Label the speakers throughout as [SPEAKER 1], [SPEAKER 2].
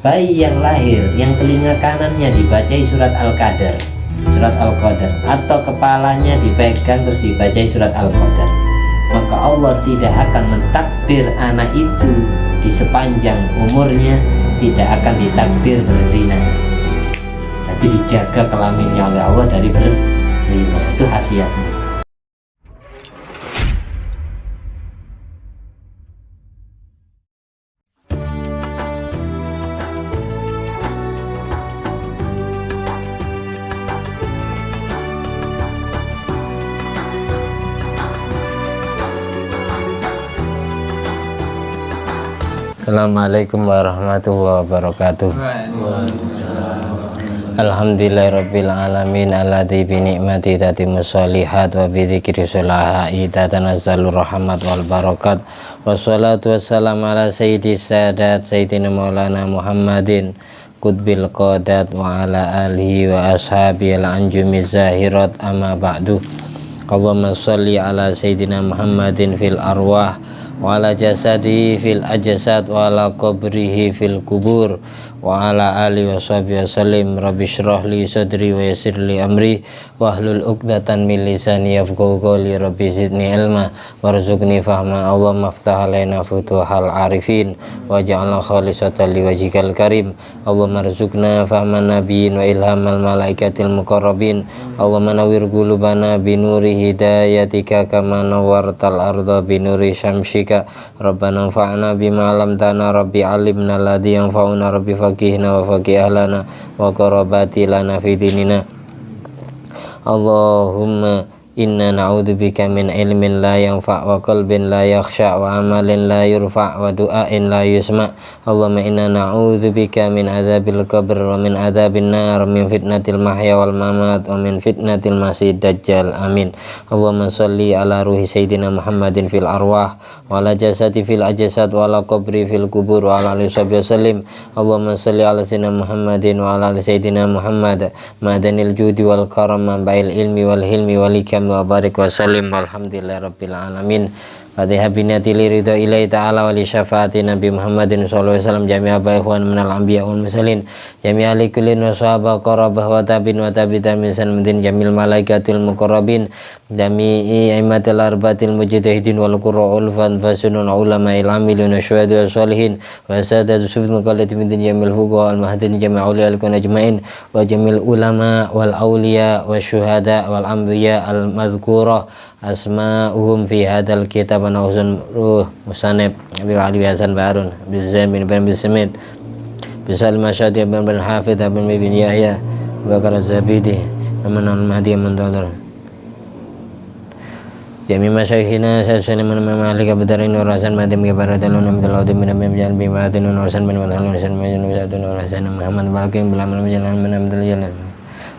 [SPEAKER 1] bayi yang lahir yang telinga kanannya dibacai surat Al-Qadar, surat Al-Qadar, atau kepalanya dipegang terus dibacai surat Al-Qadar, maka Allah tidak akan mentakdir anak itu di sepanjang umurnya tidak akan ditakdir berzina. Jadi dijaga kelaminnya oleh Allah dari berzina. Itu khasiatnya. Assalamualaikum warahmatullahi wabarakatuh. Alhamdulillahirabbil alamin alladzi bi ni'mati tatimmus shalihat wa bi dzikri sulahai tatanazzalu rahmat wal barakat. Wassalatu wassalamu ala sayyidis sadat sayyidina maulana Muhammadin qutbil qadat wa ala alihi wa ashabihi al anjumiz zahirat amma ba'du. Allahumma shalli ala sayyidina Muhammadin fil arwah wa ala jasadi fil ajsad wa ala qabrihi fil kubur wa ala alihi wa sahbihi wasallim. Rabbi shrah li sadri wa yassir li amri wahlul 'uqdatan min lisani yafqahu qawli. Rabbi zidni ilma warzuqni fahma. Allahumma iftah alaina futuhal arifin waj'alna khalisatan liwajhikal karim. Allahumma rzuqna fahman nabiyyin wa ilhamal malaikatil muqarrabin. Allahumma nawwir qulubana binuri hidayatika kama nawwartal arda binuri syamsika. Rabbana anfa'na bima 'allamtana. Rabbi 'allimna alladhi yanfa'una. Rabbi faqihna wa faqih ahlana wa qarabati lana fi dinina. Allahumma inna na'udzubika min ilmin la yanfa' wa qalbin la yakhsha' wa amalin la yurfa' wa du'ain la yusma'. Allahumma inna na'udzubika min adzabil qabr wa min adzabin nar, min fitnatil mahya wal mamat wa min fitnatil masiihid dajjal. Amin. Allahumma shalli ala ruhi sayyidina Muhammadin fil arwah wa ala jasadi fil ajsad wa ala qabri fil kubur wa ala alihi wasallim. Allahumma shalli ala sayyidina Muhammadin wa ala ali sayyidina Muhammad madanil judi wal karam bail ilmi wal hilmi wal hikam wa barik wa sallim walhamdulillahi rabbil alamin. Fatihah binati li ridha ilahi ta'ala wa li syafaati Nabi Muhammadin sallallahu alaihi wasallam jami'a ikhwan minal anbiya wal mursalin jami'a li kullin wa sahabah qarabah wa tabin wa tabi'in min sanadin jamil malaikatil muqarrabin jami'i aimatil arbatil mujtahidin wal qurra'ul fanfasunun ulama'il amilin wa syuhada wa sholihin wa sadatu sufid maqalati min jamil fuqaha al mahdin jami'a awliya al ajma'in wa jamil ulama wal awliya wa syuhada wal anbiya al madhkurah asma'uhum fi hadal kitab wa nahuzun ruh musanib Abi Ali Hasan Barun Bizain bin Bismit Bisal Masyadi bin Hafidh bin Yahya Bakar Az-Zabidi Aman al-Mahdi Mantadur Jami masyayikhina Sayyidina Imam Malik Abdarin wa Rasan Madim Gabaradalun Abdul Laudim bin Abim Jalal bin Ma'adin wa Rasan bin Madhalun Rasan Majun wa Zadun wa Rasan Muhammad Balakim Bilam Jalan bin Abdul Jalal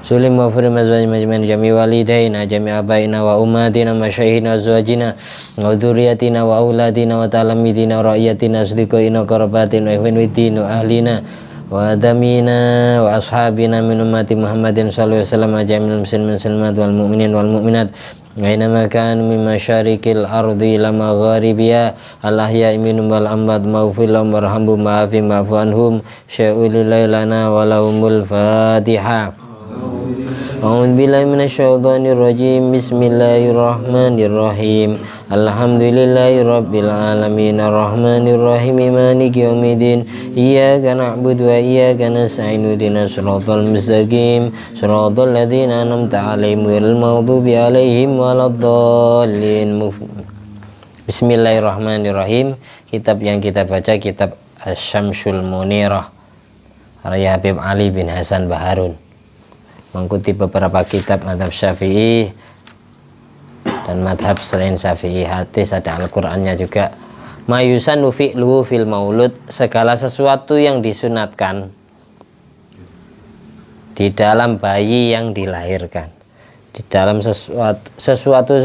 [SPEAKER 1] Sulim wa furim azwaj majman jami walidaina jami abaina wa ummatina masyaihina azwajina wa dzurriyyatina wa auladina wa talamidina wa ra'iyatina asdiqina qarabatina wa ikhwanina wa ahlina wa adamina wa ashabina min ummati Muhammadin sallallahu alaihi wasallam jamil muslimin muslimat wal mu'minin wal mu'minat aina makan min masyariqil ardi ila magharibiha al ahya'i minhum wal amwat maghfir lahum warhamhum wa'afi wa'fu anhum sya'ulil lana wa lahumul fatihah. A'udzu billahi minasyaitonir rajim. Bismillahirrahmanirrahim. Alhamdulillahirabbil alamin arrahmanir rahim maliki yaumiddin. Iyyaka na'budu wa iyyaka nasta'in ihdinas siratal mustaqim siratal ladzina an'amta 'alaihim ghairil maghdubi 'alaihim waladdallin. Bismillahirrahmanirrahim. Kitab yang kita baca kitab Asy-Syamsul Munirah karya Habib Ali bin Hasan Baharun, mengikuti beberapa kitab madhab Syafi'i dan madhab selain Syafi'i. Hadis ada Al-Qur'annya juga. Mayusannu fi'luhu fil maulud, segala sesuatu yang disunatkan di dalam bayi yang dilahirkan, di dalam sesuatu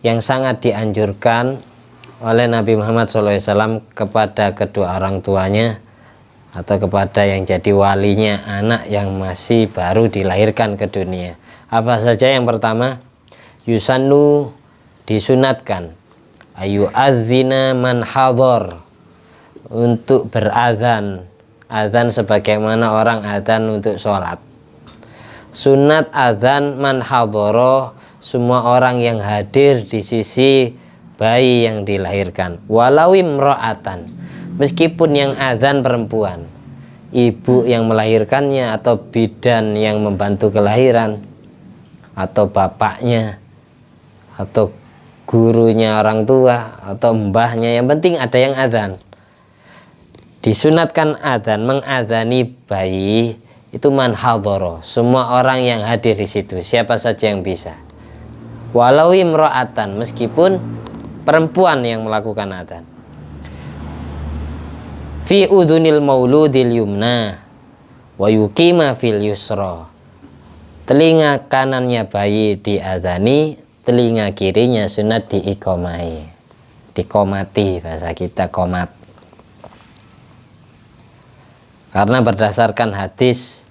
[SPEAKER 1] yang sangat dianjurkan oleh Nabi Muhammad SAW kepada kedua orang tuanya atau kepada yang jadi walinya anak yang masih baru dilahirkan ke dunia. Apa saja? Yang pertama, yusannu, disunatkan, ayu adzina man hadhar, untuk berazan, azan sebagaimana orang azan untuk sholat. Sunat azan man hadhara, semua orang yang hadir di sisi bayi yang dilahirkan. Walau imra'atan, meskipun yang azan perempuan, ibu yang melahirkannya atau bidan yang membantu kelahiran, atau bapaknya, atau gurunya orang tua, atau mbahnya, yang penting ada yang azan. Disunatkan azan, mengazani bayi itu man hadhara, semua orang yang hadir di situ, siapa saja yang bisa. Walau imra'atan, meskipun perempuan yang melakukan azan. Fi udhunil mauludil yumna wa yuqima fil yusra, telinga kanannya bayi diazani, telinga kirinya sunat diikomai, dikomati, bahasa kita komat. Karena berdasarkan hadis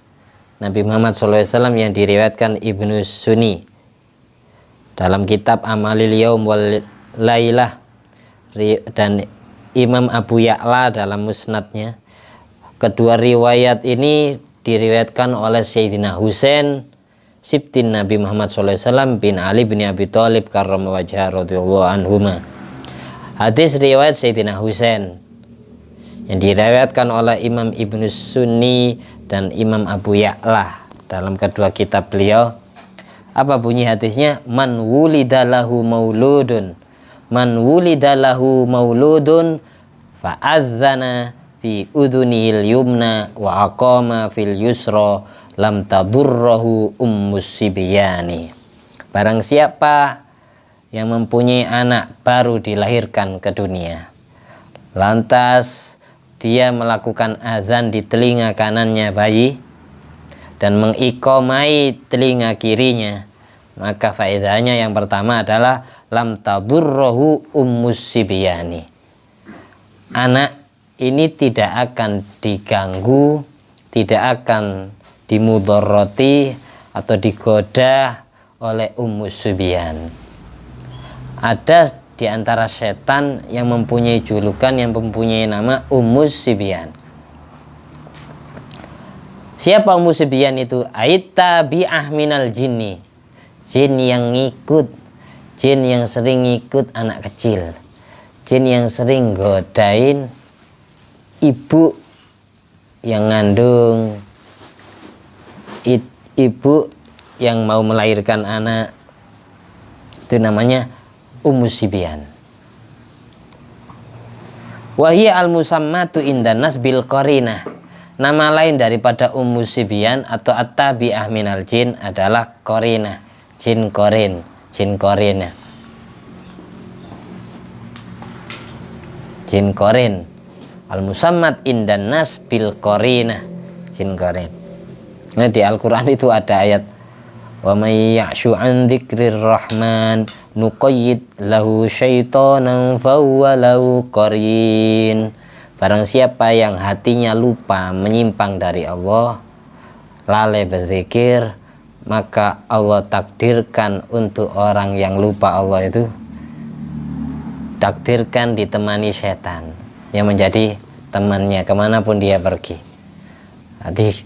[SPEAKER 1] Nabi Muhammad SAW yang diriwayatkan Ibnu Sunni dalam kitab Amalil Yaum wal Lailah, dan Imam Abu Ya'la dalam musnadnya. Kedua riwayat ini diriwayatkan oleh Sayyidina Husain Sibtin Nabi Muhammad SAW bin Ali bin Abi Thalib karramallahu wajhahu radhiyallahu anhuma. Hadis riwayat Sayyidina Husain yang diriwayatkan oleh Imam Ibnu Sunni dan Imam Abu Ya'la dalam kedua kitab beliau. Apa bunyi hadisnya? Man wulidalahu mauludun, man wulidalahu mauludun fa'adzana fi udhunihil yumna wa aqama fil yusra lam tadurrahu ummus sibyani. Barang siapa yang mempunyai anak baru dilahirkan ke dunia, lantas dia melakukan azan di telinga kanannya bayi dan mengikomai telinga kirinya, maka faedahnya yang pertama adalah lam tadurrahu ummus sibyani. Anak ini tidak akan diganggu, tidak akan dimudoroti atau digoda oleh ummus sibyan. Ada di antara setan yang mempunyai julukan, yang mempunyai nama ummus sibyan. Siapa ummus sibyan itu? Aittabi'ah minal jinni, jin yang ngikut, jin yang sering ngikut anak kecil, jin yang sering godain ibu yang ngandung, ibu yang mau melahirkan anak, itu namanya ummus sibyan. Wahia al-musammatu indanas bil qarinah, nama lain daripada ummus sibyan atau at-tabi'ah minal jin adalah qarinah, jin qarin, jin qarinah, jin qarin. Al-musammat indanas bil qarinah, jin qarin. Nah, di Al-Quran itu ada ayat wa may ya'shu an dzikrir rahman nuqayyid lahu syaitanan fahuwa lahu qarin. Barang siapa yang hatinya lupa, menyimpang dari Allah, lalai berzikir, maka Allah takdirkan untuk orang yang lupa Allah itu, takdirkan ditemani setan yang menjadi temannya kemanapun dia pergi. Jadi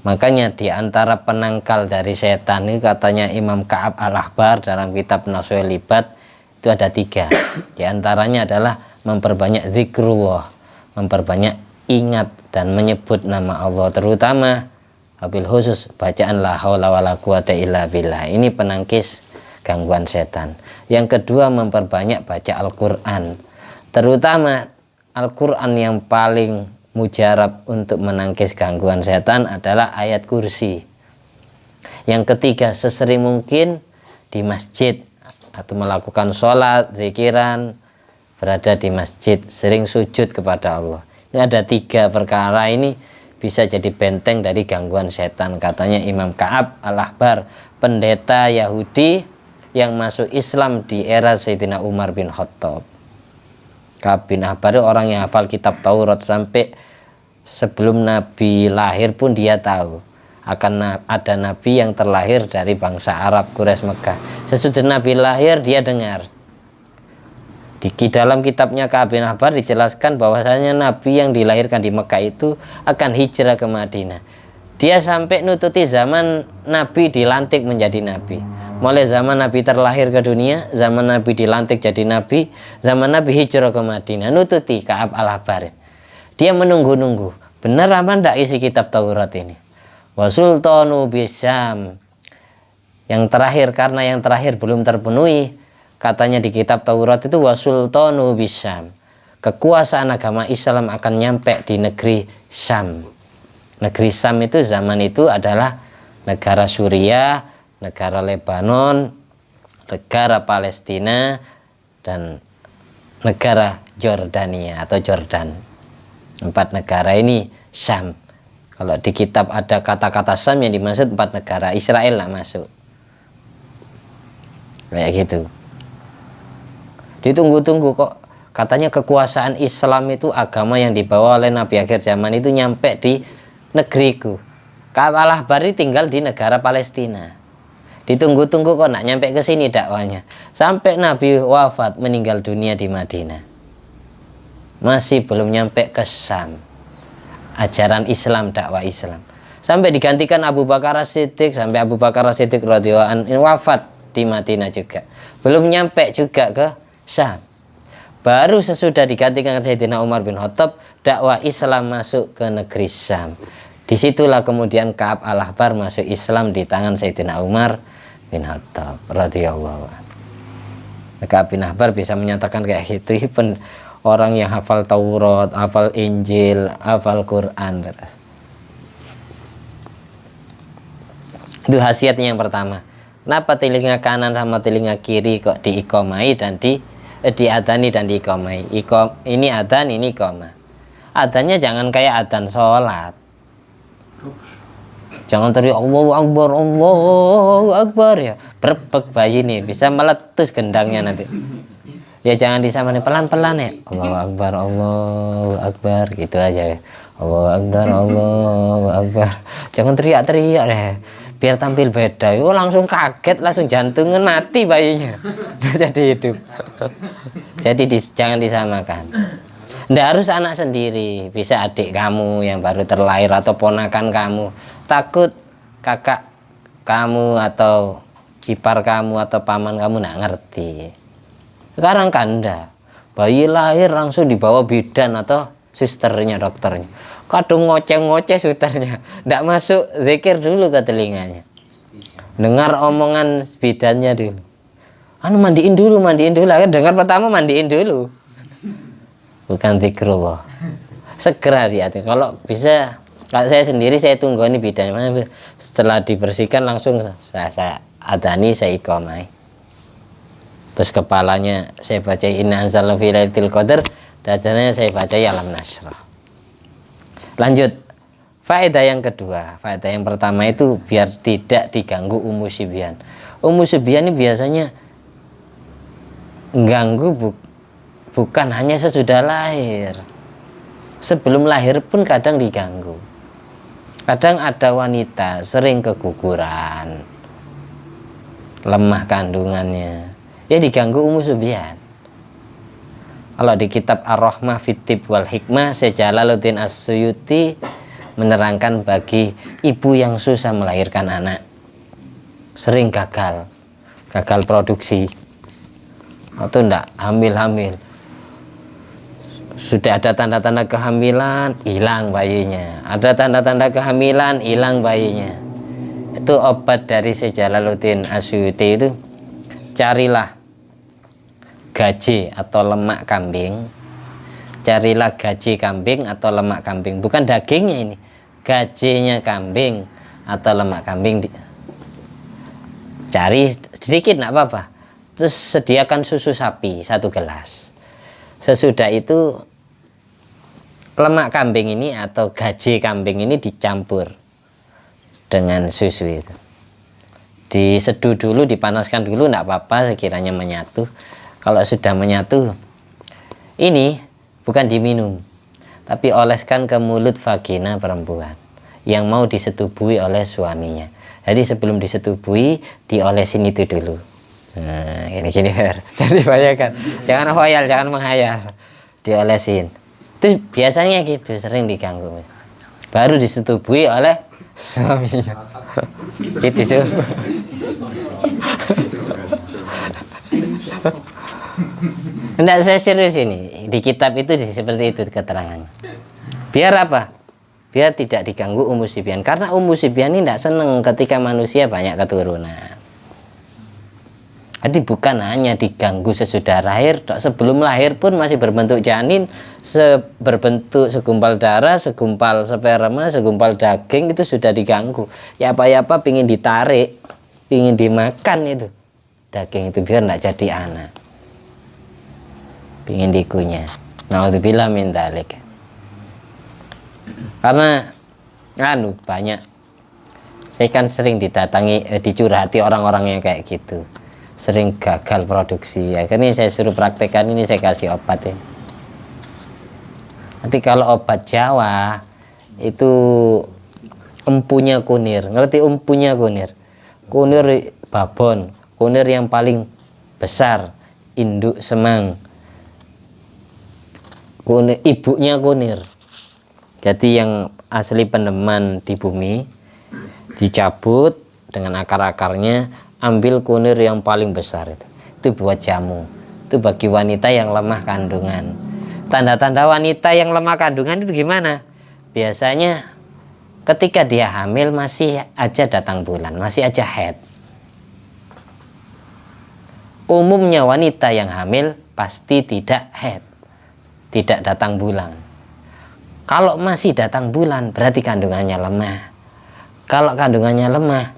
[SPEAKER 1] makanya di antara penangkal dari setan ini, katanya Imam Ka'ab al-Ahbar dalam kitab Nasuhul Ibad, itu ada 3. Di antaranya adalah memperbanyak zikrullah, memperbanyak ingat dan menyebut nama Allah, terutama wabil khusus bacaan la haula wala quwata illa billah. Ini penangkis gangguan setan. Yang kedua, memperbanyak baca Al-Quran, terutama Al-Quran yang paling mujarab untuk menangkis gangguan setan adalah ayat kursi. Yang ketiga, sesering mungkin di masjid atau melakukan sholat, zikiran, berada di masjid, sering sujud kepada Allah. Ini ada 3 perkara ini bisa jadi benteng dari gangguan setan, katanya Imam Ka'ab al-Ahbar, pendeta Yahudi yang masuk Islam di era Sayyidina Umar bin Khattab. Ka'ab bin Ahbar orang yang hafal kitab Taurat, sampai sebelum Nabi lahir pun dia tahu akan ada Nabi yang terlahir dari bangsa Arab, Quraisy Mekah. Sesudah Nabi lahir dia dengar Di dalam kitabnya Ka'ab bin Ahbar dijelaskan bahwasanya Nabi yang dilahirkan di Mekah itu akan hijrah ke Madinah. Dia sampai nututi zaman Nabi dilantik menjadi Nabi. Mulai zaman Nabi terlahir ke dunia, zaman Nabi dilantik jadi Nabi, zaman Nabi hijrah ke Madinah, nututi Ka'ab al-Ahbar. Dia menunggu-nunggu, benar apa enggak isi kitab Taurat ini? Wa sultanu bisyam. Yang terakhir, karena yang terakhir belum terpenuhi, katanya di kitab Taurat itu wa sultanu bisyam. Kekuasaan agama Islam akan nyampe di negeri Syam. Negeri Syam itu zaman itu adalah negara Suriah, negara Lebanon, negara Palestina, dan negara Jordania atau Jordan. 4 negara ini Syam. Kalau di kitab ada kata-kata Syam yang dimaksud 4 negara, Israel lah masuk. Kayak gitu. Ditunggu-tunggu kok katanya kekuasaan Islam itu agama yang dibawa oleh Nabi akhir zaman itu nyampe di negeriku. Ka'ab al-Ahbar tinggal di negara Palestina. Ditunggu-tunggu kok nak nyampe ke sini dakwanya. Sampai Nabi wafat meninggal dunia di Madinah. Masih belum nyampe ke Syam. Ajaran Islam, dakwah Islam. Sampai digantikan Abu Bakar As-Siddiq, sampai Abu Bakar As-Siddiq radhiyallahu anhu wafat di Madinah juga. Belum nyampe juga ke Syam. Baru sesudah digantikan Sayyidina Umar bin Khattab, dakwah Islam masuk ke negeri Syam. Disitulah kemudian Ka'ab al-Ahbar masuk Islam di tangan Sayyidina Umar bin Khattab radhiyallahu anhu. Ka'ab bin Ahbar bisa menyatakan kayak gitu, orang yang hafal Taurat, hafal Injil, hafal Quran terus. Itu khasiatnya yang pertama. Kenapa telinga kanan sama telinga kiri kok diikomai dan diadani dan diikomai? Ini adan, ini ikoma. Adannya jangan kayak adan sholat. Jangan teriak Allahu Akbar, Allahu Akbar ya. Berbek bayi nih, bisa meletus gendangnya nanti. Ya jangan disamain pelan-pelan ya. Allahu Akbar, Allahu Akbar, gitu aja ya. Allahu Akbar, Allahu Akbar. Jangan teriak-teriak deh. Biar tampil beda. Yo langsung kaget, langsung jantungnya mati bayinya. Jadi hidup. Jadi jangan disamakan. Nggak harus anak sendiri, bisa adik kamu yang baru terlahir atau ponakan kamu. Takut kakak kamu atau ipar kamu atau paman kamu nggak ngerti. Sekarang kan enggak. Bayi lahir langsung dibawa bidan atau susternya, dokternya. Kadang ngoceh-ngoceh susternya. Nggak masuk zikir dulu ke telinganya. Dengar omongan bidannya dulu. Mandiin dulu. Dengar pertama mandiin dulu. Bukan zikrullah. Segera hati-hati. Kalau bisa, kalau saya sendiri saya tunggu ini bidannya. Setelah dibersihkan langsung saya adani, saya iqamai. Terus kepalanya saya baca inna anzalna fi lailatul qadar, dadanya saya baca alam nasrah. Lanjut, faedah yang kedua. Faedah yang pertama itu biar tidak diganggu Ummu Sibyan. Ummu Sibyan ini biasanya ganggu bukan hanya sesudah lahir, sebelum lahir pun kadang diganggu. Kadang ada wanita sering keguguran, lemah kandungannya, ya diganggu Ummu Sibyan. Kalau di kitab Ar-Rahmah Fit-Tib wal Hikmah, Syekh Jalaluddin As-Suyuti menerangkan bagi ibu yang susah melahirkan anak, sering gagal produksi atau enggak hamil, sudah ada tanda-tanda kehamilan, hilang bayinya, ada tanda-tanda kehamilan, hilang bayinya. Itu obat dari Syekh Jalaluddin As-Suyuti itu, carilah gaji atau lemak kambing. Carilah gaji kambing atau lemak kambing, bukan dagingnya ini, gajinya kambing atau lemak kambing. Cari sedikit enggak apa-apa. Terus sediakan susu sapi 1 gelas. Sesudah itu lemak kambing ini atau gaji kambing ini dicampur dengan susu itu. Diseduh dulu, dipanaskan dulu, enggak apa-apa sekiranya menyatu. Kalau sudah menyatu, ini bukan diminum, tapi oleskan ke mulut vagina perempuan yang mau disetubui oleh suaminya. Jadi sebelum disetubui, diolesin itu dulu. Nah, gini-gini Fer. Jadi bayangkan, jangan khayal, jangan menghayal. Diolesin. Itu biasanya gitu, sering diganggu. Baru disetubui oleh suaminya. Gitu sih. Enggak, saya serius ini. Di kitab itu seperti itu keterangannya. Biar apa? Biar tidak diganggu Ummu Sibyan. Karena Ummu Sibyan ini tidak senang ketika manusia banyak keturunan. Jadi bukan hanya diganggu sesudah lahir, sebelum lahir pun masih berbentuk janin, berbentuk segumpal darah, segumpal sperma, segumpal daging itu sudah diganggu. Ya apa-apa pingin ditarik, pingin dimakan itu daging itu biar tidak jadi anak, pingin dikunyah. Naudzubillah min dzalik. Karena banyak, saya kan sering didatangi, dicurhati orang-orang yang kayak gitu. Sering gagal produksi, akhirnya saya suruh praktekkan ini, saya kasih obat ya. Nanti kalau obat Jawa itu empunya kunir, ngerti empunya kunir? Kunir babon, kunir yang paling besar, induk semang, kunir, ibunya kunir. Jadi yang asli peneman di bumi dicabut dengan akar-akarnya, ambil kunir yang paling besar itu buat jamu. Itu bagi wanita yang lemah kandungan. Tanda-tanda wanita yang lemah kandungan itu gimana? Biasanya ketika dia hamil masih aja datang bulan, masih aja haid. Umumnya wanita yang hamil pasti tidak haid, tidak datang bulan. Kalau masih datang bulan berarti kandungannya lemah. Kalau kandungannya lemah,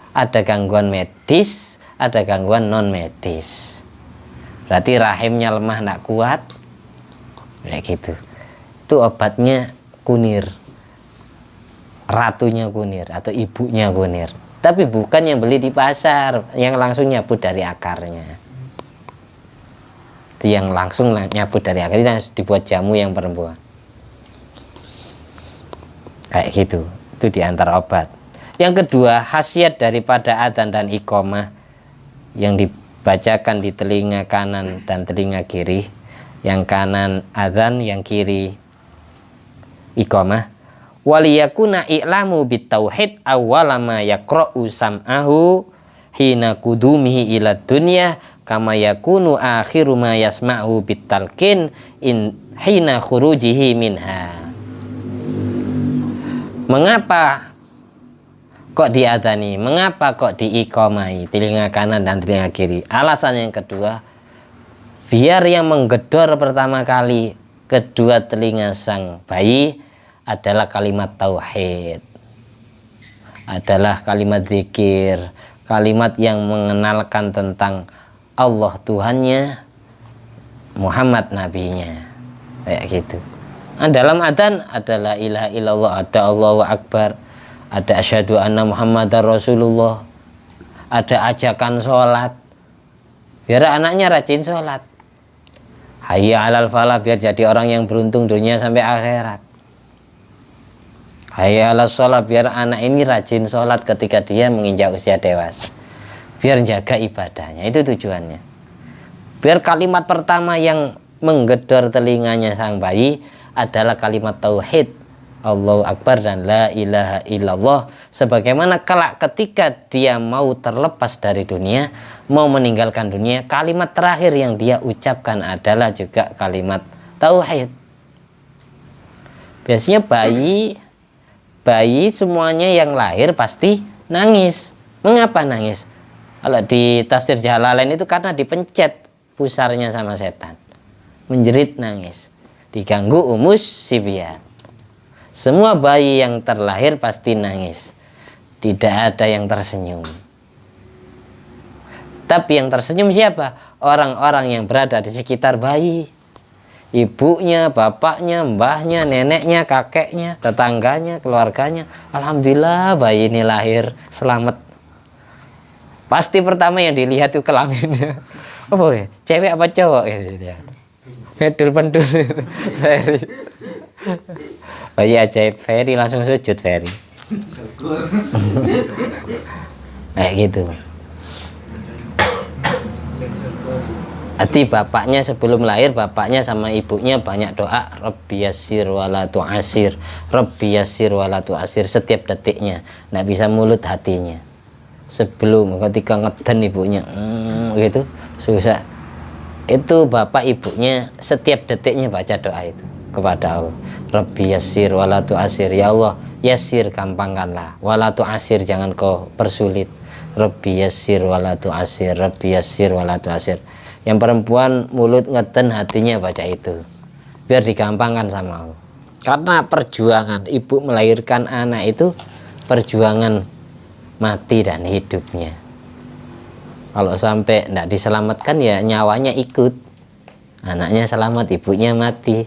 [SPEAKER 1] ada gangguan medis, ada gangguan non medis. Berarti rahimnya lemah, tidak kuat, kayak gitu. Itu obatnya kunir, ratunya kunir atau ibunya kunir. Tapi bukan yang beli di pasar, yang langsung nyabut dari akarnya. Itu yang langsung nyabut dari akarnya, dibuat jamu yang perempuan. Kayak gitu. Itu diantara obat. Yang kedua, khasiat daripada adzan dan iqamah yang dibacakan di telinga kanan dan telinga kiri. Yang kanan adzan, yang kiri iqamah. Waliyakuna i'lamu bitauhid awwalama yaqra'u sam'ahu hina kudumihi ila dunya kama yakunu akhiru ma yasma'u bitalqin in hina khurujihi minha. Mengapa kok diadzani? Mengapa kok diiqamai telinga kanan dan telinga kiri? Alasan yang kedua, biar yang menggedor pertama kali kedua telinga sang bayi adalah kalimat tauhid, adalah kalimat zikir, kalimat yang mengenalkan tentang Allah Tuhannya, Muhammad nabinya, kayak gitu. Nah, dalam adzan ada la ilaha illallah, ada Allahu Akbar, ada asyhadu anna Muhammadar Rasulullah, ada ajakan sholat biar anaknya rajin sholat, hayya alal falah biar jadi orang yang beruntung dunia sampai akhirat, hayya alal sholat biar anak ini rajin sholat ketika dia menginjak usia dewasa, biar jaga ibadahnya. Itu tujuannya, biar kalimat pertama yang menggedor telinganya sang bayi adalah kalimat tauhid, Allahu Akbar dan la ilaha illallah. Sebagaimana kelak ketika dia mau terlepas dari dunia, mau meninggalkan dunia, kalimat terakhir yang dia ucapkan adalah juga kalimat tauhid. Biasanya bayi semuanya yang lahir pasti nangis. Mengapa nangis? Kalau di tafsir Jalalain itu karena dipencet pusarnya sama setan, menjerit nangis, diganggu Ummu Sibyan. Semua bayi yang terlahir pasti nangis, tidak ada yang tersenyum. Tapi yang tersenyum siapa? Orang-orang yang berada di sekitar bayi, ibunya, bapaknya, mbahnya, neneknya, kakeknya, tetangganya, keluarganya. Alhamdulillah bayi ini lahir selamat. Pasti pertama yang dilihat itu kelaminnya. Oh ya, cewek apa cowok? Medul pendul Ferry. Bayi ajaib Ferry langsung sujud Ferry. Kayak gitu. Hati bapaknya sebelum lahir, bapaknya sama ibunya banyak doa, Rabbi yassir wala tu'asir, Rabbi yassir wala tu'asir setiap detiknya. Nggak bisa mulut hatinya. Sebelum ketika ngeden ibunya gitu susah. Itu bapak ibunya setiap detiknya baca doa itu kepada Allah. Rabbi yassir wala tu'asir, ya Allah yassir gampangkanlah, wala tu'asir jangan kau persulit. Rabbi yassir wala tu'asir, Rabbi yassir wala tu'asir. Yang perempuan mulut ngeten hatinya baca itu biar digampangkan sama Allah. Karena perjuangan ibu melahirkan anak itu perjuangan mati dan hidupnya. Kalau sampai tidak diselamatkan ya nyawanya ikut, anaknya selamat ibunya mati.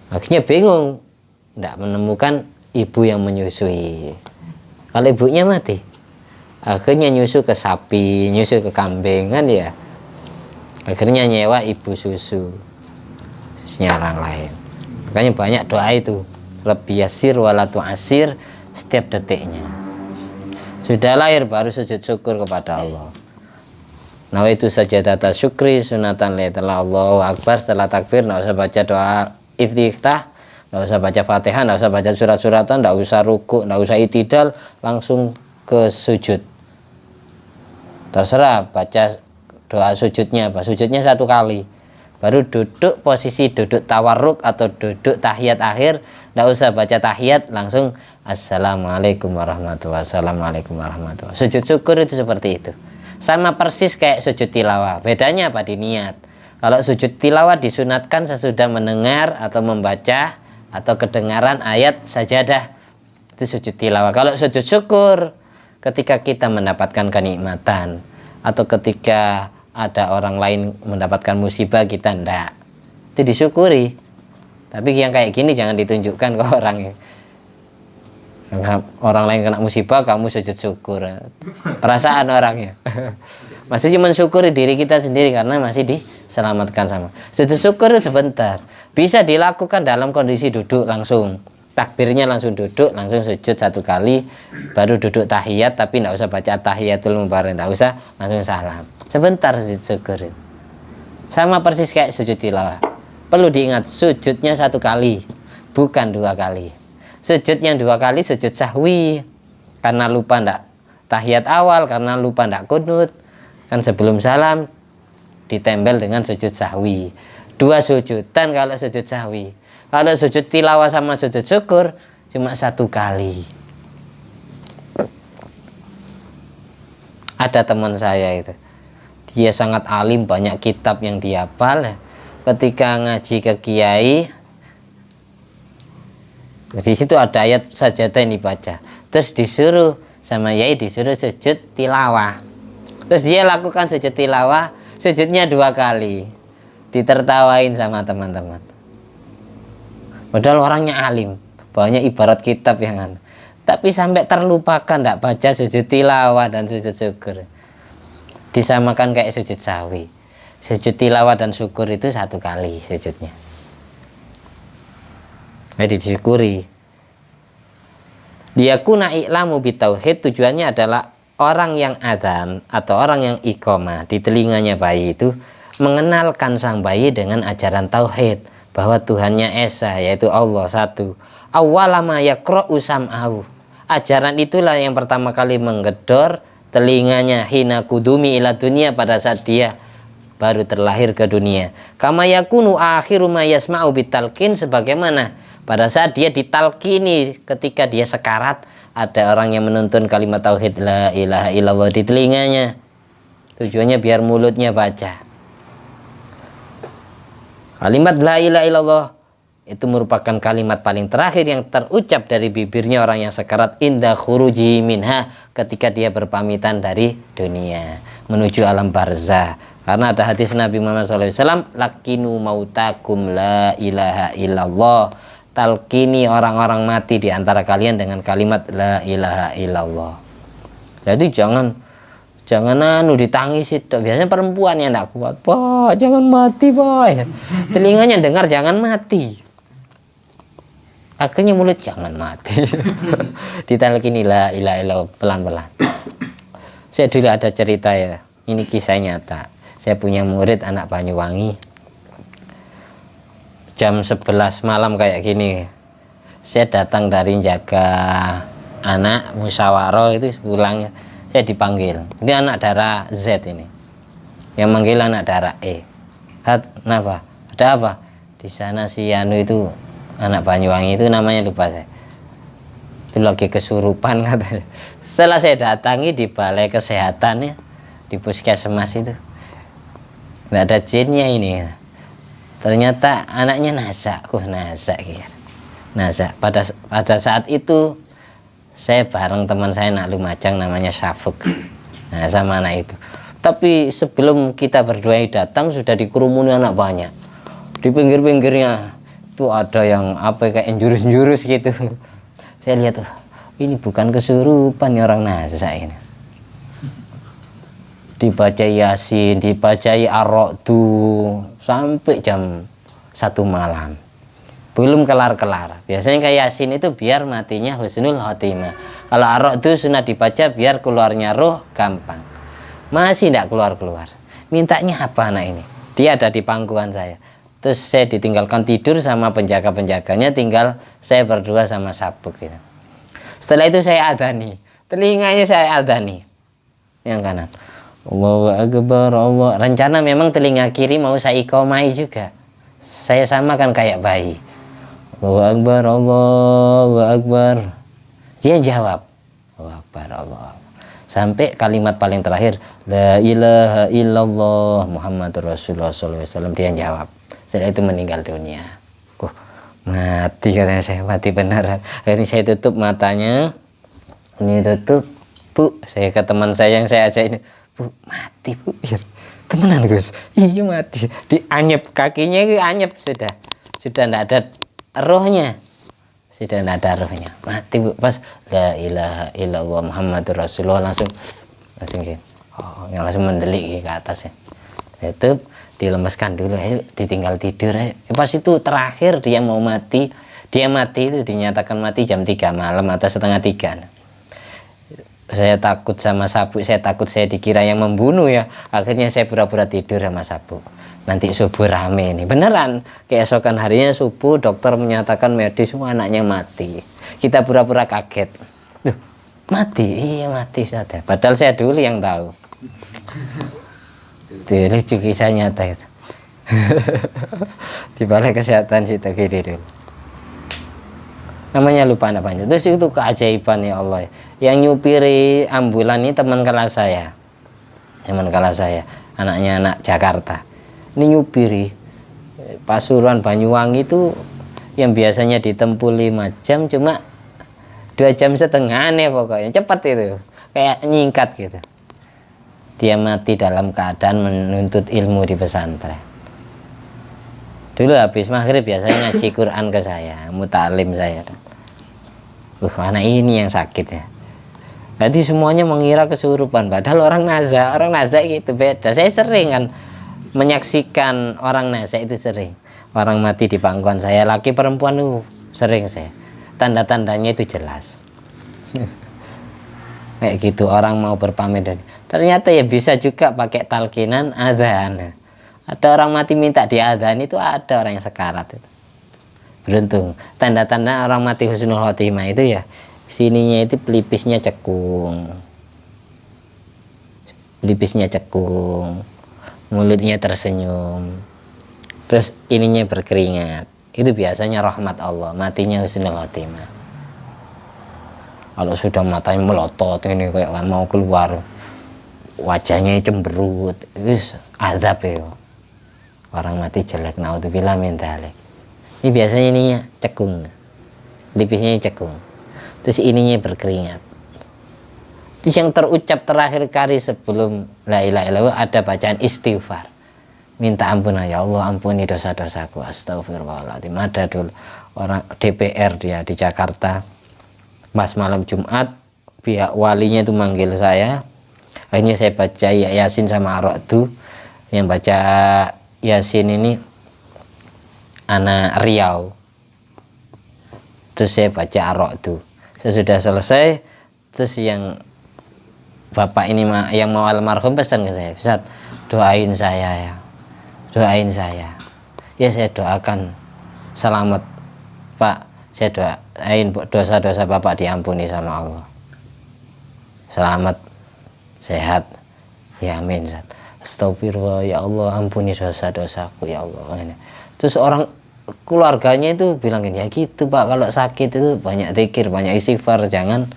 [SPEAKER 1] Akhirnya bingung, tidak menemukan ibu yang menyusui. Kalau ibunya mati, akhirnya nyusu ke sapi, nyusu ke kambing kan ya. Akhirnya nyewa ibu susu orang lain. Makanya banyak doa itu, lebih yasir wala tu'asir setiap detiknya. Sudah lahir baru sujud syukur kepada Allah. Nah itu sajadata syukri sunatan lihatlah Allahu Akbar. Setelah takbir nggak usah baca doa iftitah, nggak usah baca fatihah, nggak usah baca surat-suratan, nggak usah ruku, nggak usah itidal, langsung ke sujud. Terserah baca doa sujudnya apa, sujudnya 1 kali, baru duduk posisi duduk tawarruk atau duduk tahiyat akhir, nggak usah baca tahiyat, langsung assalamualaikum warahmatullahi wabarakatuh, assalamualaikum warahmatullahi wabarakatuh. Sujud syukur itu seperti itu, sama persis kayak sujud tilawah. Bedanya apa? Di niat. Kalau sujud tilawah disunatkan sesudah mendengar atau membaca atau kedengaran ayat sajadah, itu sujud tilawah. Kalau sujud syukur ketika kita mendapatkan kenikmatan atau ketika ada orang lain mendapatkan musibah kita ndak, itu disyukuri. Tapi yang kayak gini jangan ditunjukkan ke orang. Orang lain kena musibah kamu sujud syukur, perasaan orangnya. Masih cuma syukuri diri kita sendiri karena masih diselamatkan sama. Sujud syukur itu sebentar, bisa dilakukan dalam kondisi duduk langsung. Takbirnya langsung duduk, langsung sujud 1 kali, baru duduk tahiyat, tapi tidak usah baca tahiyatul mubarak, tidak usah, langsung salam. Sebentar sujud syukur. Sama persis kayak sujud tilawah. Perlu diingat, sujudnya 1 kali, bukan 2 kali. Sujud yang 2 kali sujud sahwi, karena lupa ndak tahiyat awal, karena lupa ndak kunut, kan sebelum salam ditempel dengan sujud sahwi. 2 sujudan kalau sujud sahwi. Kalau sujud tilawah sama sujud syukur cuma 1 kali. Ada teman saya itu, dia sangat alim, banyak kitab yang dihafal. Ketika ngaji ke kiai, di situ ada ayat sajadah yang dibaca, terus disuruh sama yai disuruh sujud tilawah. Terus dia lakukan sujud tilawah, sujudnya 2 kali, ditertawain sama teman-teman. Padahal orangnya alim, banyak ibarat kitab yang tapi sampai terlupakan tidak baca sujud tilawah dan sujud syukur. Disamakan kayak sujud sahwi. Sujud tilawah dan syukur itu 1 kali sujudnya. Disyukuri. Liyakuna i'lamu bitauhid, tujuannya adalah orang yang adzan atau orang yang iqamah di telinganya bayi itu mengenalkan sang bayi dengan ajaran tauhid, bahwa Tuhannya Esa, yaitu Allah satu. Awalama yaqra'u sam'ahu, ajaran itulah yang pertama kali menggedor telinganya hina kudumi ila dunia, pada saat dia baru terlahir ke dunia. Kama yakunu akhiru ma yasma'u bitalqin, sebagaimana pada saat dia ditalkini ketika dia sekarat, ada orang yang menuntun kalimat tauhid la ilaha illallah di telinganya. Tujuannya biar mulutnya baca. Kalimat la ilaha illallah itu merupakan kalimat paling terakhir yang terucap dari bibirnya orang yang sekarat inda khuruji minha, ketika dia berpamitan dari dunia menuju alam barzah. Karena ada hadis Nabi Muhammad SAW, lakinu mautakum la ilaha illallah, talkini orang-orang mati di antara kalian dengan kalimat la ilaha illallah. Jadi jangan ditangisi. Biasanya perempuan yang tidak kuat, Pak, jangan mati, Pak. Telinganya dengar jangan mati, akhirnya mulut jangan mati. Ditalkini la ilaha illallah pelan-pelan. Saya dulu ada cerita ya, ini kisah nyata. Saya punya murid anak Banyuwangi, jam 11 malam kayak gini saya datang dari jaga anak musyawarah, itu pulang saya dipanggil. Ini anak darah Z ini yang manggil anak darah E. Kenapa? Ada apa? Di sana si Anu itu anak Banyuwangi itu namanya lupa saya, itu lagi kesurupan katanya. Setelah saya datangi di balai kesehatan ya, di puskesmas itu nggak ada jinnya ini. Ternyata anaknya nasak, nasak gitu. Nasak. Pada saat itu saya bareng teman saya nak Lumajang namanya Syafuk. Nah, sama anak itu. Tapi sebelum kita berdua datang sudah dikerumuni anak banyak. Di pinggir-pinggirnya itu ada yang apa kayak jurus-jurus gitu. Saya lihat tuh, ini bukan kesurupan ya orang nasak ini. Dibaca Yasin, dibacai Ar-Ra'du sampai jam 1 malam. Belum kelar-kelar. Biasanya kayak Yasin itu biar matinya husnul khotimah. Kalau Ar-Ra'du sunat dibaca biar keluarnya roh gampang. Masih tidak keluar-keluar. Mintanya apa anak ini? Dia ada di pangkuan saya. Terus saya ditinggalkan tidur sama penjaga-penjaganya, tinggal saya berdua sama Sabuk gitu. Setelah itu saya adani. Telinganya saya adani. Yang kanan. Allahu Akbar, Allah. Rencana memang telinga kiri mau saya iqomai juga. Saya samakan kayak bayi. Allahu Akbar, Allahu Akbar. Dia jawab, Allahu Akbar, Allah. Sampai kalimat paling terakhir, La ilaha illallah Muhammadur Rasulullah SAW. Dia jawab. Setelah itu meninggal dunia. Mati katanya saya, mati beneran. Akhirnya saya tutup matanya. Ini tutup. Bu, saya ke teman saya yang saya ajak ini. Bu, mati bu, temenan Gus, iya mati, dianyep kakinya itu anyep sudah tidak ada rohnya, mati bu. Pas la ilaha illallah Muhammadur Rasulullah langsung gitu. Oh, yang langsung mendelik ke atas ya. Itu dilemeskan dulu, ayo ditinggal tidur ayo. Pas itu terakhir dia mau mati, dia mati itu dinyatakan mati jam 3 malam atau setengah 3. Saya takut sama Sabuk, saya takut saya dikira yang membunuh ya. Akhirnya saya pura-pura tidur sama Sabuk. Nanti subuh rame ini. Beneran, keesokan harinya subuh dokter menyatakan medis semua anaknya mati. Kita pura-pura kaget. Duh, mati? Iya mati saja. Padahal saya dulu yang tahu. Itu lucu kisah nyata itu. Di balai kesehatan situ kiri dulu. Namanya lupa anak banyak. Terus itu keajaiban ya Allah. Yang nyupiri ambulan ini teman kelas saya. Anaknya anak Jakarta. Ini nyupiri Pasuruan Banyuwangi itu yang biasanya ditempuh 5 jam cuma 2 jam setengah nih pokoknya. Cepat itu. Kayak nyingkat gitu. Dia mati dalam keadaan menuntut ilmu di pesantren. Dulu habis maghrib biasanya ngaji Quran ke saya, mutalim saya. Anak ini yang sakit ya. Jadi semuanya mengira kesurupan, padahal orang nazak gitu beda. Saya sering kan menyaksikan orang nazak itu sering. Orang mati di pangkuan saya, laki perempuan sering saya. Tanda-tandanya itu jelas. Kayak gitu orang mau berpamit dan ternyata ya bisa juga pakai talqinan adzan. Ada orang mati minta diadzan, itu ada orang yang sekarat itu. Beruntung. Tanda-tanda orang mati husnul khotimah itu ya sininya itu pelipisnya cekung, mulutnya tersenyum, terus ininya berkeringat. Itu biasanya rahmat Allah, matinya husnul khotimah. Kalau sudah matanya melotot ini kayak mau keluar, wajahnya cemberut, itu azab ya. Orang mati jelek, naudzubillah min dzalik. Ini biasanya ininya cekung, lipisnya cekung, terus ininya berkeringat. Terus yang terucap terakhir kali sebelum la ilaha illallah ada bacaan istighfar, minta ampunan, ya Allah ampuni dosa-dosaku, astagfirullahaladzim. Ada dulu orang DPR dia di Jakarta, pas malam Jumat pihak walinya itu manggil saya, akhirnya saya baca Yasin sama Ar-Ra'du. Yang baca Yasin ini anak Riau, terus saya baca Ar-Ra'du. Sesudah selesai, terus yang bapak ini yang mau almarhum pesan ke saya, Ustaz, doain saya ya, doain saya. Ya saya doakan selamat Pak, saya doain dosa-dosa bapak diampuni sama Allah, selamat sehat. Ya amin Ustaz. Astagfirullah, ya Allah ampuni dosa-dosaku ya Allah. Terus orang keluarganya itu bilang gini, ya gitu Pak, kalau sakit itu banyak zikir, banyak istighfar, jangan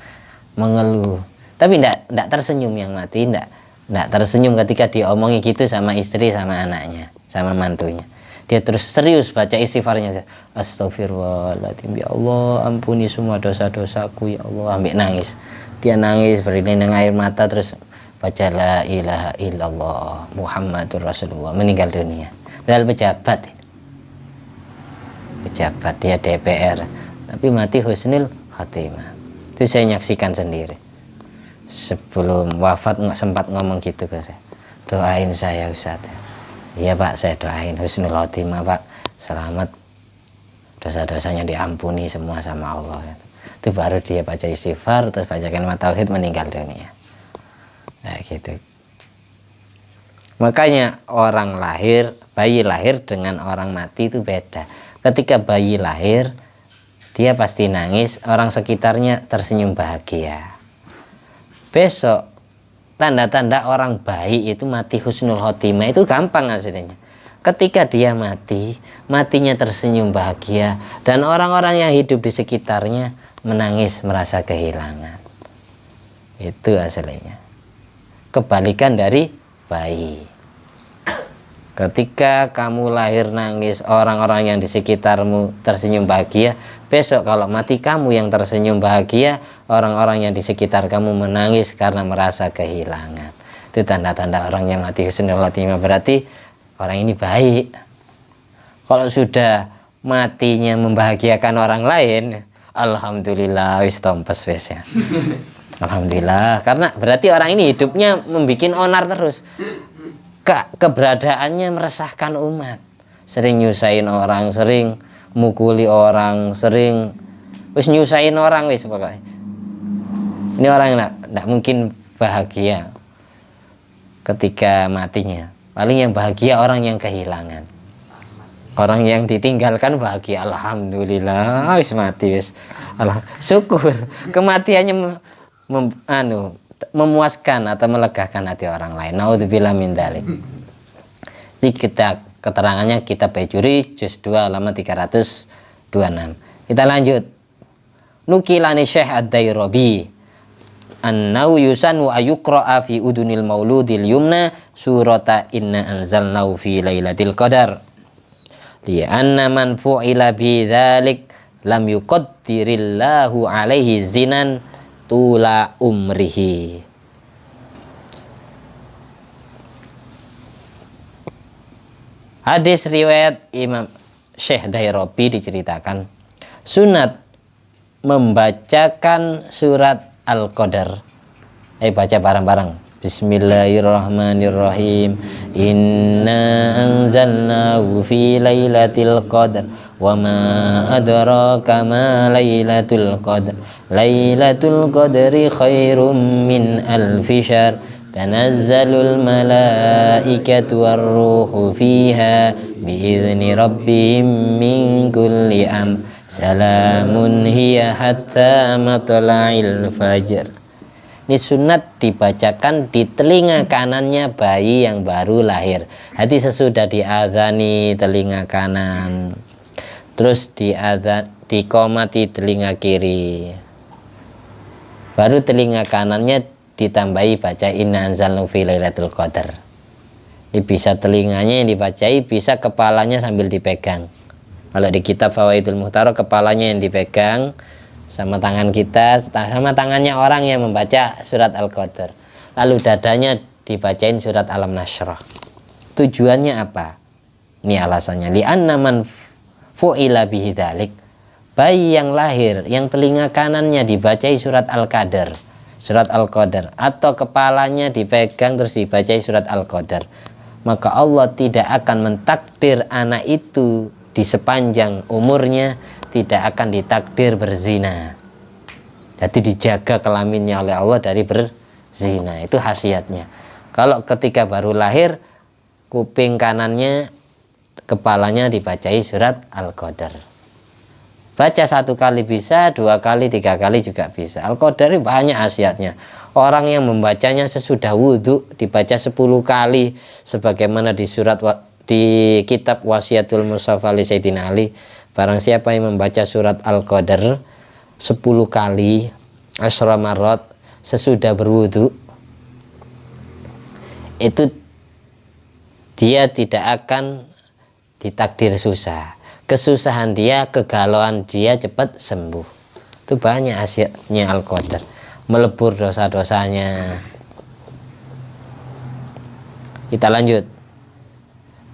[SPEAKER 1] mengeluh. Tapi enggak tersenyum yang mati, enggak tersenyum ketika diomongi gitu sama istri, sama anaknya, sama mantunya. Dia terus serius baca istighfarnya. Astagfirullahaladzim, ya Allah ampuni semua dosa-dosaku ya Allah, ambil nangis. Dia nangis berlinang air mata, terus baca la ilaha illallah Muhammadur Rasulullah, meninggal dunia. Padahal pejabat dia DPR, tapi mati husnul khatimah. Itu saya nyaksikan sendiri. Sebelum wafat nggak sempat ngomong gitu ke saya, doain saya Ustaz. Iya Pak, saya doain husnul khatimah Pak, selamat, dosa-dosanya diampuni semua sama Allah. Itu baru dia baca istighfar, terus baca kalimat tauhid, meninggal dunia. Nah, gitu. Makanya orang lahir, bayi lahir dengan orang mati itu beda. Ketika bayi lahir, dia pasti nangis, orang sekitarnya tersenyum bahagia. Besok tanda-tanda orang bayi itu mati husnul khotimah itu gampang aslinya. Ketika dia mati, matinya tersenyum bahagia, dan orang-orang yang hidup di sekitarnya menangis merasa kehilangan. Itu aslinya. Kebalikan dari bayi. Ketika kamu lahir nangis, orang-orang yang di sekitarmu tersenyum bahagia, besok kalau mati kamu yang tersenyum bahagia, orang-orang yang di sekitar kamu menangis karena merasa kehilangan. Itu tanda-tanda orang yang mati husnul khotimah, berarti orang ini baik. Kalau sudah matinya membahagiakan orang lain, alhamdulillah wis tompes wis ya. Alhamdulillah, karena berarti orang ini hidupnya membuat onar terus. Keberadaannya meresahkan umat. Sering nyusahin orang, sering mukuli orang, sering wis nyusahin orang wis pokoknya. Ini orang enggak mungkin bahagia ketika matinya. Paling yang bahagia orang yang kehilangan. Orang yang ditinggalkan bahagia, alhamdulillah wis mati wis. Syukur kematiannya memuaskan atau melegakan hati orang lain. Naudzubillah min dzalik. Jadi keterangannya kitab Bajuri juz 2 halaman 326. Kita lanjut. Nukilani Syekh Ad-Dairabi annau yusanu ayuqra'a fi udunil mauludil yumna surata inna anzalnahu fi lailatul qadar. Li anna man fu'ila bi dzalik lam yuqaddirillahu alaihi zinan tula umrihi. Hadis riwayat Imam Syekh Dairabi diceritakan sunat membacakan surat Al-Qadar. Ayo baca bareng-bareng. Bismillahirrahmanirrahim. Inna anzalnahu fi lailatul qadar wa ma adraka ma lailatul qadar. Lailatul qadri khairum min alfi syahr. Tanazzalul malaikatu warruhu fiha biizni rabbihim min kulli amr. Salamun hiya hatta matla'il fajr. Ini sunat dibacakan di telinga kanannya bayi yang baru lahir. Hati sesudah diadzani telinga kanan, terus diqomati telinga kiri, baru telinga kanannya ditambahi baca inna anzalnahu fi lailatul qadar. Ini bisa telinganya yang dibacai, bisa kepalanya sambil dipegang. Kalau di kitab Fawaidul Muhtarar kepalanya yang dipegang sama tangan kita, sama tangannya orang yang membaca surat Al-Qadar. Lalu dadanya dibacain surat Alam Nashrah. Tujuannya apa? Ini alasannya. Li'anna man fu'ila bihi dzalik. Bayi yang lahir, yang telinga kanannya dibacai surat Al-Qadar, surat Al-Qadar, atau kepalanya dipegang terus dibacai surat Al-Qadar, maka Allah tidak akan mentakdir anak itu di sepanjang umurnya tidak akan ditakdir berzina. Jadi dijaga kelaminnya oleh Allah dari berzina. zina. Itu khasiatnya. Kalau ketika baru lahir, kuping kanannya, kepalanya dibacai surat Al-Qadar. Baca 1 kali bisa, 2 kali, 3 kali juga bisa. Al-Qadar banyak khasiatnya. Orang yang membacanya sesudah wudhu dibaca 10 kali, sebagaimana di kitab Wasiatul Mustafa li Sayyidina Ali. Barang siapa yang membaca surat Al-Qadar 10 kali, Asyra marot, sesudah berwudhu, itu dia tidak akan ditakdir susah. Kesusahan dia, kegalauan dia cepat sembuh. Itu banyak hasilnya Al-Qadar. Melebur dosa-dosanya. Kita lanjut.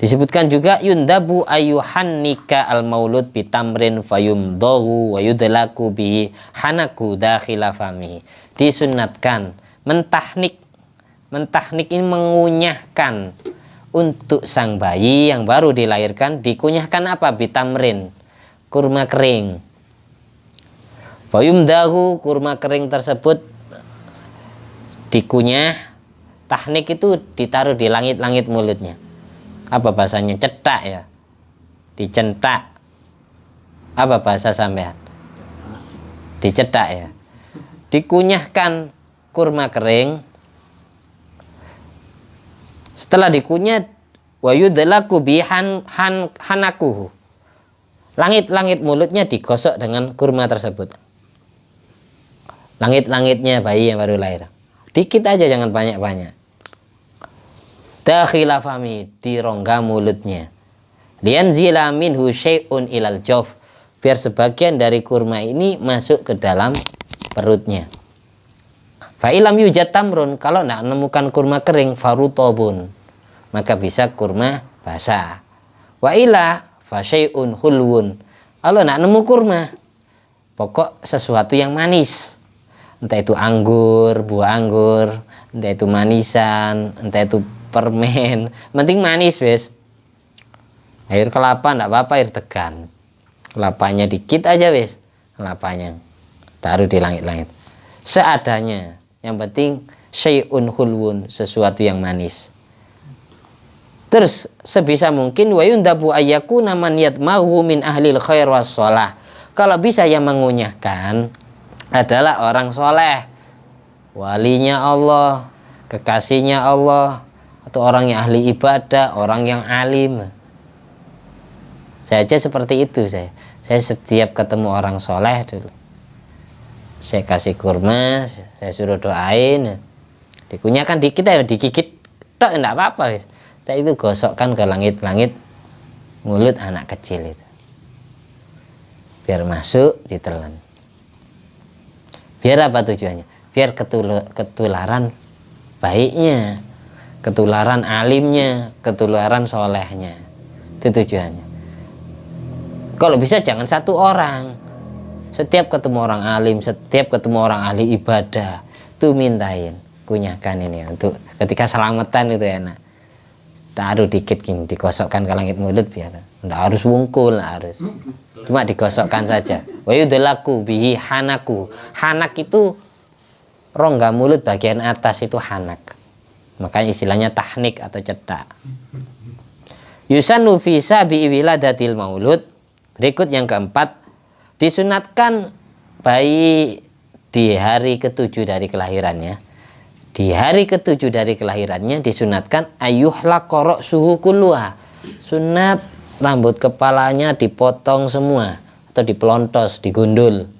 [SPEAKER 1] Disebutkan juga yundabu ayuhannika al-maulud bitamrin fayumdahu wa yudlaku bi hanaku dakhila famihi. Disunnatkan mentahnik ini mengunyahkan untuk sang bayi yang baru dilahirkan. Dikunyahkan apa? Bitamrin, kurma kering. Fayumdahu, kurma kering tersebut dikunyah. Tahnik itu ditaruh di langit-langit mulutnya. Apa bahasanya? Cetak ya, dicentak. Apa bahasa sampean? Dicetak ya. Dikunyahkan kurma kering. Setelah dikunyah, wa yudlaku bi hanakuhu. Langit-langit mulutnya digosok dengan kurma tersebut. Langit-langitnya bayi yang baru lahir. Dikit aja, jangan banyak-banyak. Dakhila fami, di rongga mulutnya. Lianzila minhu syai'un ilal jawf, biar sebagian dari kurma ini masuk ke dalam perutnya. Fa'ilam yujad tamrun, kalau tidak menemukan kurma kering, farutobun, maka bisa kurma basah. Wa'ila fasyai'un hulwun, kalau tidak nemu kurma, pokok sesuatu yang manis. Entah itu anggur, buah anggur, entah itu manisan, entah itu permen, penting manis wes. Air kelapa tidak apa-apa, air tegan. Kelapanya dikit aja wes, kelapanya taruh di langit-langit. Seadanya. Yang penting syai'un hulwun, sesuatu yang manis. Terus sebisa mungkin wa yundabu ayyakuna man yatmahu min ahlil khair was shalah. Kalau bisa yang mengunyahkan adalah orang soleh, walinya Allah, kekasihnya Allah, atau orang yang ahli ibadah, orang yang alim. Saya aja seperti itu. Saya setiap ketemu orang soleh dulu, saya kasih kurma, saya suruh doain, dikunyahkan dikit ya, digigit tok enggak apa-apa. Saya itu gosokkan ke langit-langit mulut anak kecil itu, biar masuk ditelan. Biar apa tujuannya? Biar ketularan baiknya, ketularan alimnya, ketularan solehnya. Itu tujuannya. Kalau bisa jangan satu orang. Setiap ketemu orang alim, setiap ketemu orang ahli ibadah, tuh mintain, kunyahkan ini untuk ketika selamatan itu enak. Taruh dikit gini, digosokkan ke langit mulut biar enggak harus wungkul, harus. Cuma digosokkan saja. Wa yudlaku bihi hanaku. Hanak itu rongga mulut bagian atas, itu hanak. Makanya istilahnya tahnik atau cetak. Yusannu fi sabi wiladatil maulud. Berikut yang keempat, disunatkan bayi di hari ke-7 dari kelahirannya. Di hari ke-7 dari kelahirannya disunatkan ayuhla korok suhu kulluha. Sunat rambut kepalanya dipotong semua atau dipelontos, digundul.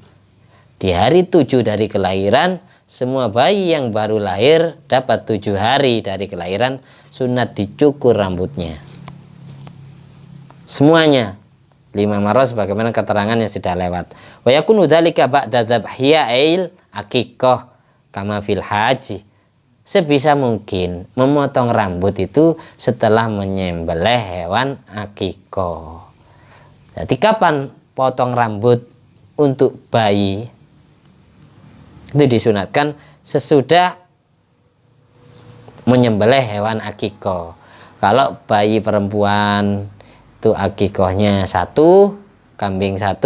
[SPEAKER 1] Di hari 7 dari kelahiran, semua bayi yang baru lahir dapat 7 hari dari kelahiran sunat dicukur rambutnya. Semuanya 5 maros sebagaimana keterangan yang sudah lewat. Wa yakunu dzalika ba'da dzabhiya'il aqiqah kama fil haji. Sebisa mungkin memotong rambut itu setelah menyembelih hewan aqiqah. Jadi kapan potong rambut untuk bayi? Itu disunatkan sesudah menyembelih hewan aqiqah. Kalau bayi perempuan itu akikohnya 1, kambing 1,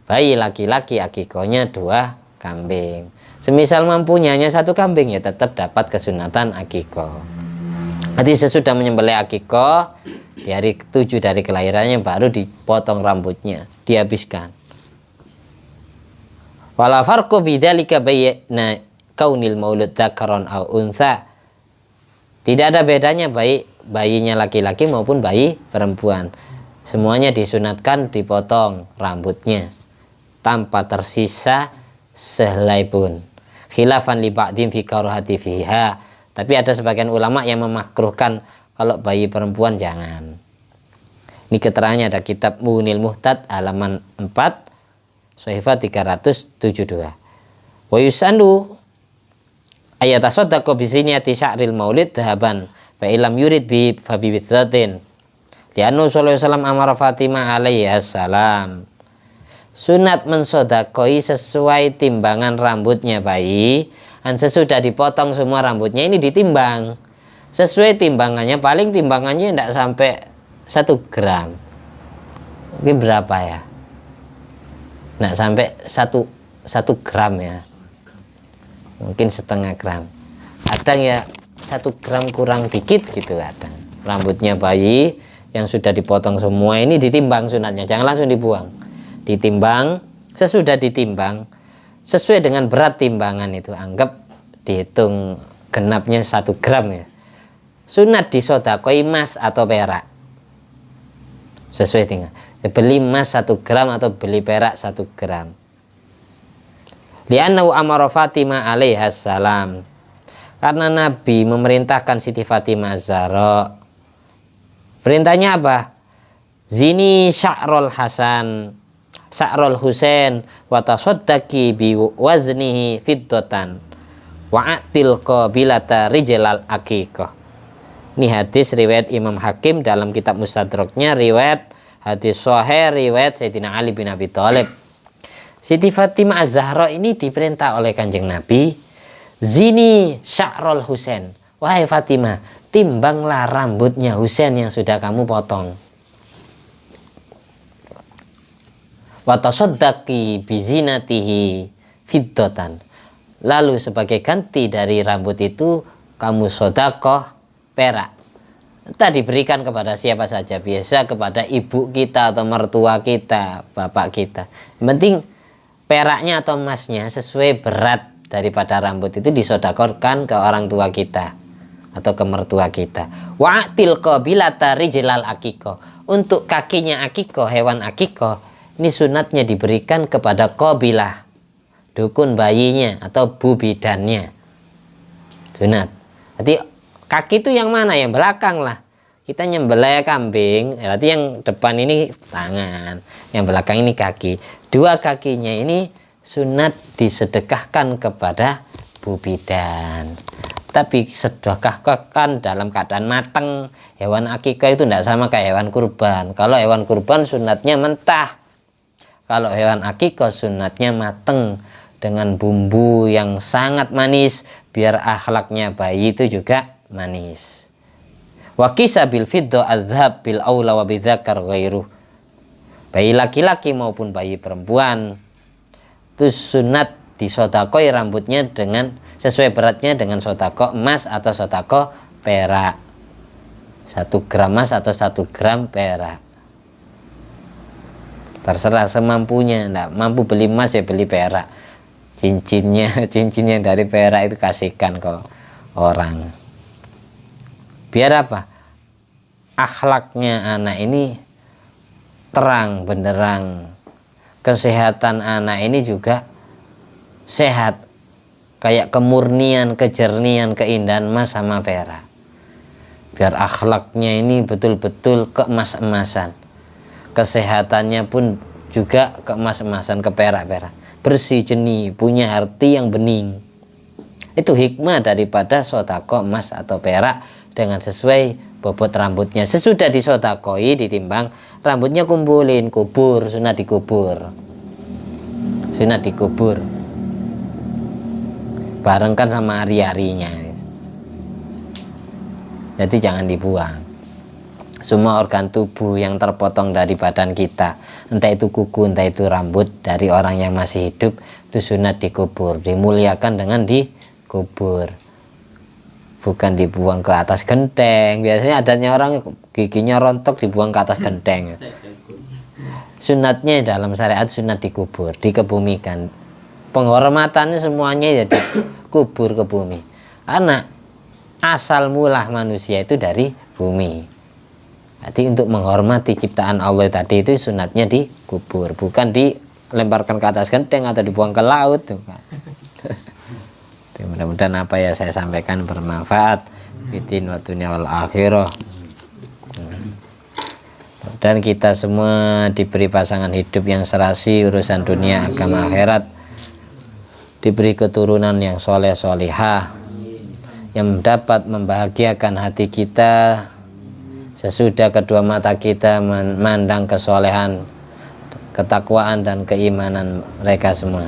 [SPEAKER 1] bayi laki-laki akikohnya 2 kambing. Semisal mampunya hanya 1 kambing, ya tetap dapat kesunatan akikoh. Nanti sesudah menyembelih akikoh di hari ke-7 dari kelahirannya baru dipotong rambutnya, dihabiskan. Wala farqu bidzalika baina kaunil maulud dzakaron au untha. Tidak ada bedanya baik bayinya laki-laki maupun bayi perempuan. Semuanya disunatkan dipotong rambutnya tanpa tersisa sehelai pun. Khilafan li ba'din fi karuhati fiha. Tapi ada sebagian ulama yang memakruhkan kalau bayi perempuan jangan. Ini keterangannya ada kitab Munil Muhtad halaman 4 Sohifah 372. Wa yusandu ayatasaddaqu bi zinati sya'ril maulid dhahaban fa illam yurid bi fa bi bidzatin. Li'annahu sallallahu alaihi wasallam amara Fatimah alaihi assalam. Sunat mensodakoi sesuai timbangan rambutnya bayi. Dan sesudah dipotong semua rambutnya ini ditimbang. Sesuai timbangannya, paling timbangannya tidak sampai 1 gram. Mungkin berapa ya? Tidak sampai 1 gram ya. Mungkin setengah gram. Kadang ya 1 gram kurang dikit gitu kadang. Rambutnya bayi yang sudah dipotong semua ini ditimbang sunatnya. Jangan langsung dibuang. Ditimbang, sesudah ditimbang sesuai dengan berat timbangan itu, anggap dihitung genapnya 1 gram ya. Sunat disodakoi emas atau perak sesuai dengan beli emas 1 gram atau beli perak 1 gram. Li'annahu amara Fatimah alaihassalam, karena Nabi memerintahkan Siti Fatimah Az-Zahra. Perintahnya apa? Zini sya'rul Hasan Sa'rul Husain wa tasaddaqi bi waznihi fiddatan wa atil qabilata rijlal aqiqah. Ini hadis riwayat Imam Hakim dalam kitab Mustadraknya, riwayat hadis sahih riwayat Sayyidina Ali bin Abi Thalib. Siti Fatimah Az-Zahra ini diperintah oleh Kanjeng Nabi, zini sya'rul Husain. Wahai Fatimah, timbanglah rambutnya Husain yang sudah kamu potong. Wa tasaddaqi bi zinatihi fiddatan. Lalu sebagai ganti dari rambut itu kamu sedekah perak. Entah diberikan kepada siapa saja, biasa kepada ibu kita atau mertua kita, bapak kita. Yang penting peraknya atau emasnya sesuai berat daripada rambut itu disedekahkan ke orang tua kita atau ke mertua kita. Wa'til qabilata rijlal aqiqah. Untuk kakinya akikoh, hewan akikoh, ini sunatnya diberikan kepada qabilah, dukun bayinya atau bu bidannya. Sunat. Jadi kaki itu yang mana? Yang belakang lah. Kita nyembelih kambing, berarti yang depan ini tangan, yang belakang ini kaki. 2 kakinya ini sunat disedekahkan kepada bu bidan. Tapi sedekahkan dalam keadaan matang. Hewan akikah itu tidak sama kayak hewan kurban. Kalau hewan kurban sunatnya mentah. Kalau hewan akikah sunatnya mateng dengan bumbu yang sangat manis biar akhlaknya bayi itu juga manis. Wa qisa bil fidda adzhab bil aula wa bidzakar ghairuh. Bayi laki-laki maupun bayi perempuan itu sunat disodakoi rambutnya dengan sesuai beratnya dengan sodako emas atau sodako perak. 1 gram emas atau 1 gram perak. Terserah semampunya. Nggak mampu beli emas ya beli perak. Cincinnya yang dari perak itu kasihkan ke orang. Biar apa? Akhlaknya anak ini terang benderang. Kesehatan anak ini juga sehat. Kayak kemurnian, kejernian, keindahan emas sama perak. Biar akhlaknya ini betul-betul keemas-emasan. Kesehatannya pun juga keemas-emasan, ke perak-perak. Bersih, jernih, punya hati yang bening. Itu hikmah daripada sodako emas atau perak dengan sesuai bobot rambutnya. Sesudah disodakoi, ditimbang, rambutnya kumpulin, kubur, sunat dikubur. Sunat dikubur. Barengkan sama hari-harinya. Jadi jangan dibuang. Semua organ tubuh yang terpotong dari badan kita, entah itu kuku, entah itu rambut dari orang yang masih hidup, itu sunat dikubur, dimuliakan dengan dikubur, bukan dibuang ke atas genteng. Biasanya adanya orang giginya rontok dibuang ke atas genteng. Sunatnya dalam syariat sunat dikubur, dikebumikan. Penghormatannya semuanya ya dikubur ke bumi. Karena asal mula manusia itu dari bumi. Jadi untuk menghormati ciptaan Allah tadi itu sunatnya dikubur, bukan dilemparkan ke atas genteng atau dibuang ke laut. Mudah-mudahan apa ya saya sampaikan bermanfaat fitin wa dunya wal akhirah. Dan kita semua diberi pasangan hidup yang serasi urusan dunia, agama, akhirat, diberi keturunan yang soleh solihah yang dapat membahagiakan hati kita sesudah kedua mata kita memandang kesolehan, ketakwaan dan keimanan mereka semua.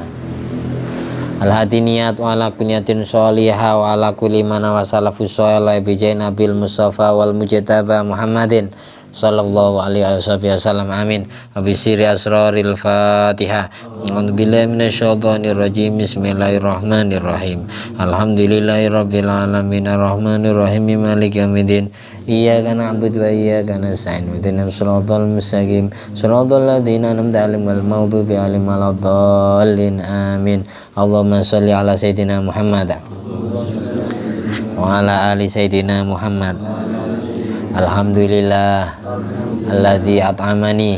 [SPEAKER 1] Al-hadiniyat wa ala kunyatin sholihah wa ala kulli man wasalafu sholih bi Nabil Mustafa wal Mujtaba Muhammadin sallallahu alaihi wasallam. Amin. Abisiri asraril Fatihah. A'udzubillahi minasyaitonir rajim. Bismillahirrahmanirrahim. Alhamdulillahirabbil alamin arrahmanir rahim maliki yaumiddin. Iyyaka na'budu wa iyyaka nasta'in. Ihdinas siratal mustaqim. Siratal ladzina an'amta 'alaihim ghairil maghdubi 'alaihim waladdallin. Amin. Allahumma shalli ala sayidina Muhammad wa ala ali sayidina Muhammad. Alhamdulillah alladzi at'amani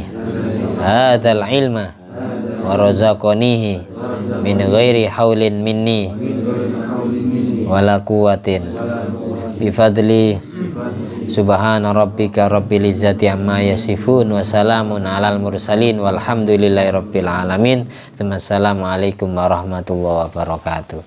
[SPEAKER 1] hadzal ilma wa razaqanihi min ghairi haulin minni wala quwwatin bi fadli subhana rabbika rabbil izzati amma yasifun wa salamun alal mursalin walhamdulillahi rabbil alamin. Assalamualaikum warahmatullahi wabarakatuh.